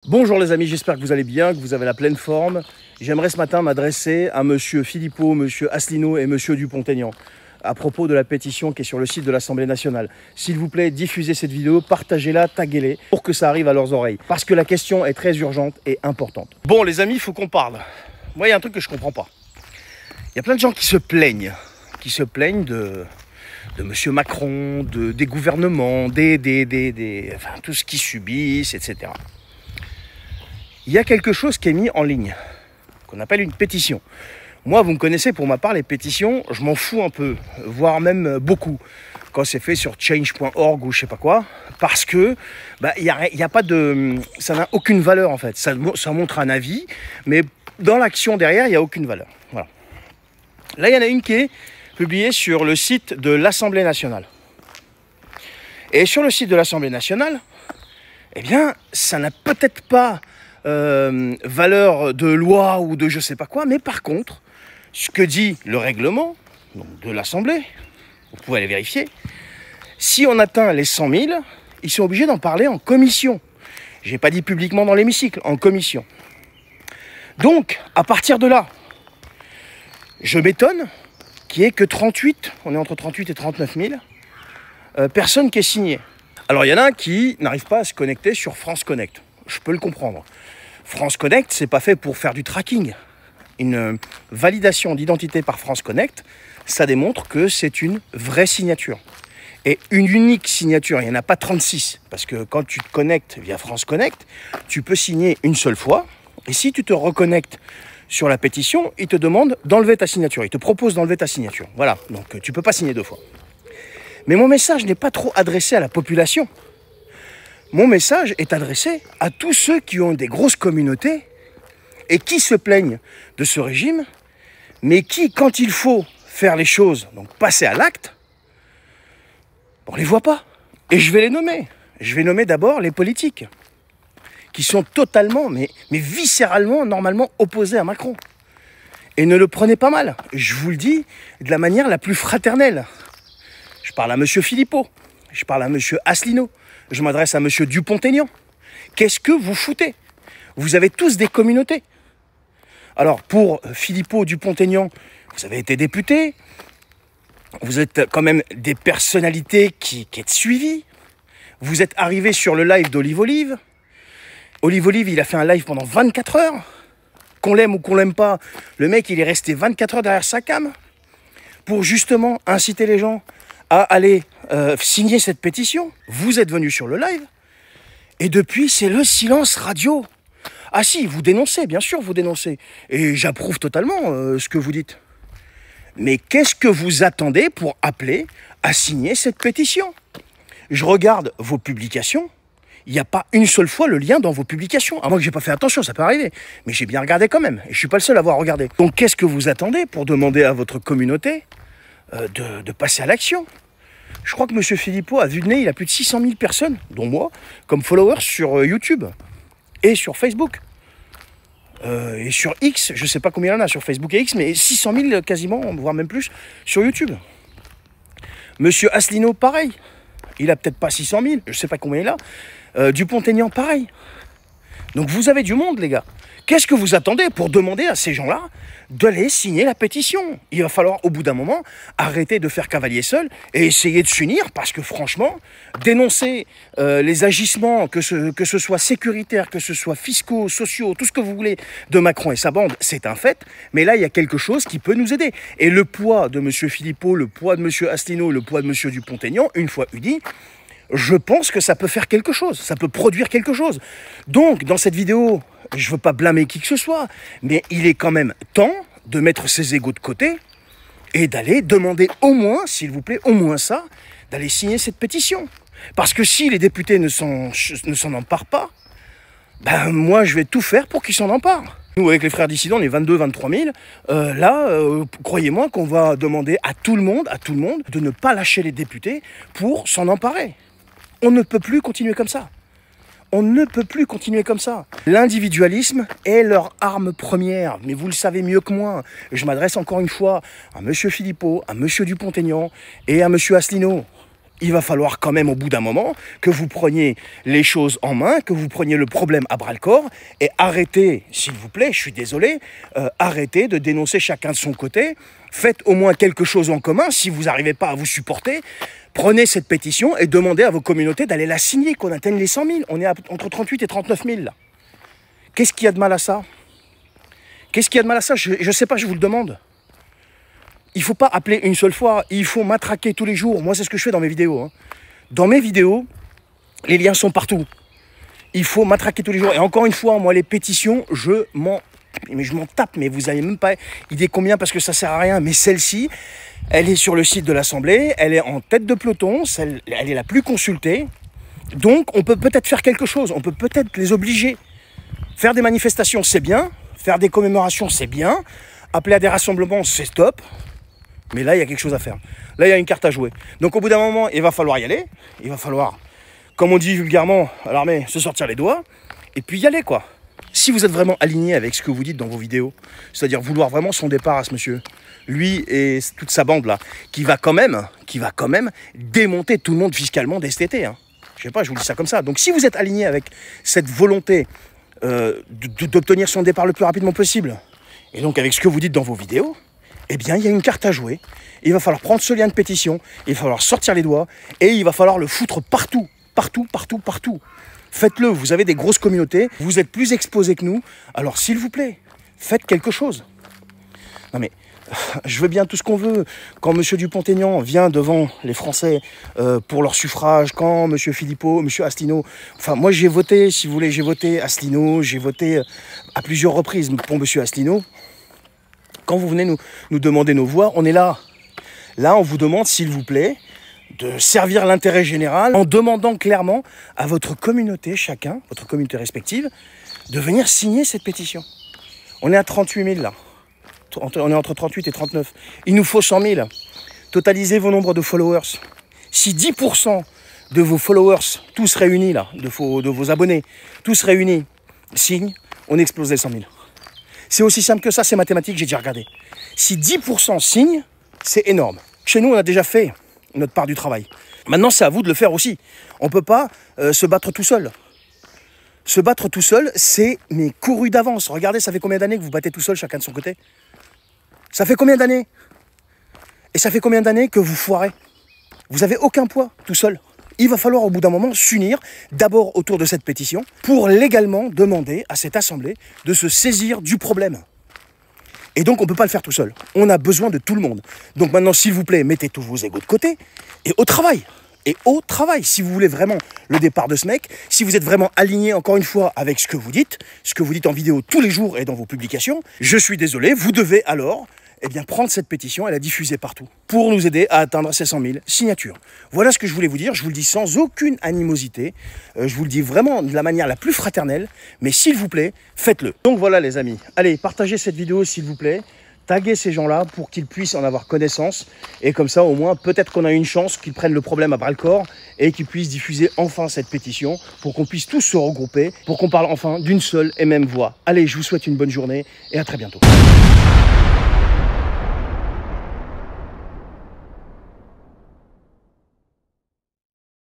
Bonjour les amis, j'espère que vous allez bien, que vous avez la pleine forme. J'aimerais ce matin m'adresser à monsieur Philippot, monsieur Asselineau et monsieur Dupont-Aignan à propos de la pétition qui est sur le site de l'Assemblée nationale. S'il vous plaît, diffusez cette vidéo, partagez-la, taguez-les pour que ça arrive à leurs oreilles. Parce que la question est très urgente et importante. Bon les amis, il faut qu'on parle. Moi, il y a un truc que je comprends pas. Il y a plein de gens qui se plaignent de monsieur Macron, des gouvernements, enfin, tout ce qu'ils subissent, etc. Il y a quelque chose qui est mis en ligne, qu'on appelle une pétition. Moi, vous me connaissez, pour ma part, les pétitions, je m'en fous un peu, voire même beaucoup, quand c'est fait sur change.org ou je sais pas quoi, parce que y a pas de, ça n'a aucune valeur en fait. Ça montre un avis, mais dans l'action derrière, il n'y a aucune valeur. Voilà. Là, il y en a une qui est publiée sur le site de l'Assemblée nationale. Et sur le site de l'Assemblée nationale, eh bien, ça n'a peut-être pas valeur de loi ou de je sais pas quoi, mais par contre, ce que dit le règlement donc de l'Assemblée, vous pouvez aller vérifier, si on atteint les 100 000, ils sont obligés d'en parler en commission. J'ai pas dit publiquement dans l'hémicycle, en commission. Donc, à partir de là, je m'étonne qu'il n'y ait que 38, on est entre 38 et 39 000 personnes qui aient signé. Alors, il y en a un qui n'arrive pas à se connecter sur France Connect. Je peux le comprendre. France Connect, c'est pas fait pour faire du tracking. Une validation d'identité par France Connect, ça démontre que c'est une vraie signature. Et une unique signature, il n'y en a pas 36. Parce que quand tu te connectes via France Connect, tu peux signer une seule fois. Et si tu te reconnectes sur la pétition, il te demande d'enlever ta signature. Il te propose d'enlever ta signature. Voilà, donc tu ne peux pas signer deux fois. Mais mon message n'est pas trop adressé à la population. Mon message est adressé à tous ceux qui ont des grosses communautés et qui se plaignent de ce régime, mais qui, quand il faut faire les choses, donc passer à l'acte, on ne les voit pas. Et je vais les nommer. Je vais nommer d'abord les politiques, qui sont totalement, mais viscéralement, normalement opposés à Macron. Et ne le prenez pas mal. Je vous le dis de la manière la plus fraternelle. Je parle à monsieur Philippot, je parle à monsieur Asselineau, je m'adresse à monsieur Dupont-Aignan. Qu'est-ce que vous foutez? Vous avez tous des communautés. Alors, pour Philippot, Dupont-Aignan, vous avez été député. Vous êtes quand même des personnalités qui êtes suivies. Vous êtes arrivé sur le live d'Olive Olive. Olive Olive, il a fait un live pendant 24 heures. Qu'on l'aime ou qu'on l'aime pas, le mec, il est resté 24 heures derrière sa cam pour justement inciter les gens à aller signer cette pétition. Vous êtes venu sur le live et depuis, c'est le silence radio. Ah si, vous dénoncez, bien sûr, vous dénoncez. Et j'approuve totalement ce que vous dites. Mais qu'est-ce que vous attendez pour appeler à signer cette pétition? Je regarde vos publications. Il n'y a pas une seule fois le lien dans vos publications. À moins que j'ai pas fait attention, ça peut arriver. Mais j'ai bien regardé quand même. Et je suis pas le seul à avoir regardé. Donc qu'est-ce que vous attendez pour demander à votre communauté de passer à l'action? Je crois que M. Philippot, à vue de nez, il a plus de 600 000 personnes, dont moi, comme followers sur YouTube et sur Facebook. Et sur X, je ne sais pas combien il y en a sur Facebook et X, mais 600 000 quasiment, voire même plus, sur YouTube. M. Asselineau, pareil. Il a peut-être pas 600 000, je ne sais pas combien il a. Dupont-Aignan, pareil. Donc vous avez du monde, les gars. Qu'est-ce que vous attendez pour demander à ces gens-là d'aller signer la pétition? Il va falloir, au bout d'un moment, arrêter de faire cavalier seul et essayer de s'unir parce que, franchement, dénoncer les agissements, que ce soit sécuritaire, que ce soit fiscaux, sociaux, tout ce que vous voulez, de Macron et sa bande, c'est un fait. Mais là, il y a quelque chose qui peut nous aider. Et le poids de M. Philippot, le poids de M. Asselineau, le poids de M. Dupont-Aignan, une fois unis, je pense que ça peut faire quelque chose, ça peut produire quelque chose. Donc, dans cette vidéo, je ne veux pas blâmer qui que ce soit, mais il est quand même temps de mettre ses égos de côté et d'aller demander au moins, s'il vous plaît, au moins ça, d'aller signer cette pétition. Parce que si les députés ne s'en emparent pas, ben moi, je vais tout faire pour qu'ils s'en emparent. Nous, avec les frères dissidents, on est 22-23 000. Croyez-moi qu'on va demander à tout le monde de ne pas lâcher les députés pour s'en emparer. On ne peut plus continuer comme ça. On ne peut plus continuer comme ça. L'individualisme est leur arme première, mais vous le savez mieux que moi. Je m'adresse encore une fois à M. Philippot, à M. Dupont-Aignan et à M. Asselineau. il va falloir quand même au bout d'un moment que vous preniez les choses en main, que vous preniez le problème à bras-le-corps et arrêtez, s'il vous plaît, je suis désolé, arrêtez de dénoncer chacun de son côté. Faites au moins quelque chose en commun. Si vous n'arrivez pas à vous supporter, prenez cette pétition et demandez à vos communautés d'aller la signer, qu'on atteigne les 100 000. On est entre 38 et 39 000 là. Qu'est-ce qu'il y a de mal à ça? Qu'est-ce qu'il y a de mal à ça? Je ne sais pas, je vous le demande. Il ne faut pas appeler une seule fois, il faut matraquer tous les jours. Moi, c'est ce que je fais dans mes vidéos. Hein. Dans mes vidéos, les liens sont partout. Il faut matraquer tous les jours. Et encore une fois, moi, les pétitions, je m'en tape. Mais vous n'avez même pas idée combien, parce que ça ne sert à rien. Mais celle-ci, elle est sur le site de l'Assemblée. Elle est en tête de peloton. Elle est la plus consultée. Donc, on peut peut-être faire quelque chose. On peut peut-être les obliger. Faire des manifestations, c'est bien. Faire des commémorations, c'est bien. Appeler à des rassemblements, c'est stop. Mais là, il y a quelque chose à faire. Là, il y a une carte à jouer. Donc, au bout d'un moment, il va falloir y aller. Il va falloir, comme on dit vulgairement à l'armée, se sortir les doigts. Et puis y aller, quoi. Si vous êtes vraiment aligné avec ce que vous dites dans vos vidéos, c'est-à-dire vouloir vraiment son départ à ce monsieur, lui et toute sa bande-là, qui va quand même démonter tout le monde fiscalement dès cet été. Hein. Je sais pas, je vous dis ça comme ça. Donc, si vous êtes aligné avec cette volonté d'obtenir son départ le plus rapidement possible, et donc avec ce que vous dites dans vos vidéos, eh bien, il y a une carte à jouer. Il va falloir prendre ce lien de pétition, il va falloir sortir les doigts, et il va falloir le foutre partout, partout, partout, partout. Faites-le, vous avez des grosses communautés, vous êtes plus exposés que nous, alors s'il vous plaît, faites quelque chose. Non mais, je veux bien tout ce qu'on veut. Quand M. Dupont-Aignan vient devant les Français pour leur suffrage, quand M. Philippot, M. Asselineau... Enfin, moi j'ai voté, si vous voulez, j'ai voté Asselineau, j'ai voté à plusieurs reprises pour M. Asselineau. Quand vous venez nous demander nos voix, on est là. Là, on vous demande, s'il vous plaît, de servir l'intérêt général en demandant clairement à votre communauté, chacun, votre communauté respective, de venir signer cette pétition. On est à 38 000 là. On est entre 38 et 39. Il nous faut 100 000. Totalisez vos nombres de followers. Si 10% de vos followers, tous réunis là, de vos abonnés, tous réunis, signent, on explose les 100 000. C'est aussi simple que ça, c'est mathématique, j'ai déjà regardé. Si 10% signent, c'est énorme. Chez nous, on a déjà fait notre part du travail. Maintenant, c'est à vous de le faire aussi. On ne peut pas se battre tout seul. Se battre tout seul, c'est mais couru d'avance. Regardez, ça fait combien d'années que vous battez tout seul, chacun de son côté? Ça fait combien d'années? Et ça fait combien d'années que vous foirez? Vous n'avez aucun poids tout seul. Il va falloir au bout d'un moment s'unir, d'abord autour de cette pétition, pour légalement demander à cette assemblée de se saisir du problème. Et donc on ne peut pas le faire tout seul. On a besoin de tout le monde. Donc maintenant, s'il vous plaît, mettez tous vos égos de côté et au travail. Et au travail, si vous voulez vraiment le départ de ce mec, si vous êtes vraiment aligné, encore une fois, avec ce que vous dites en vidéo tous les jours et dans vos publications, je suis désolé, vous devez alors prendre cette pétition et la diffuser partout pour nous aider à atteindre ces 100 000 signatures. Voilà ce que je voulais vous dire. Je vous le dis sans aucune animosité. Je vous le dis vraiment de la manière la plus fraternelle. Mais s'il vous plaît, faites-le. Donc voilà les amis. Allez, partagez cette vidéo s'il vous plaît. Taguez ces gens-là pour qu'ils puissent en avoir connaissance. Et comme ça, au moins, peut-être qu'on a une chance qu'ils prennent le problème à bras-le-corps et qu'ils puissent diffuser enfin cette pétition pour qu'on puisse tous se regrouper, pour qu'on parle enfin d'une seule et même voix. Allez, je vous souhaite une bonne journée et à très bientôt.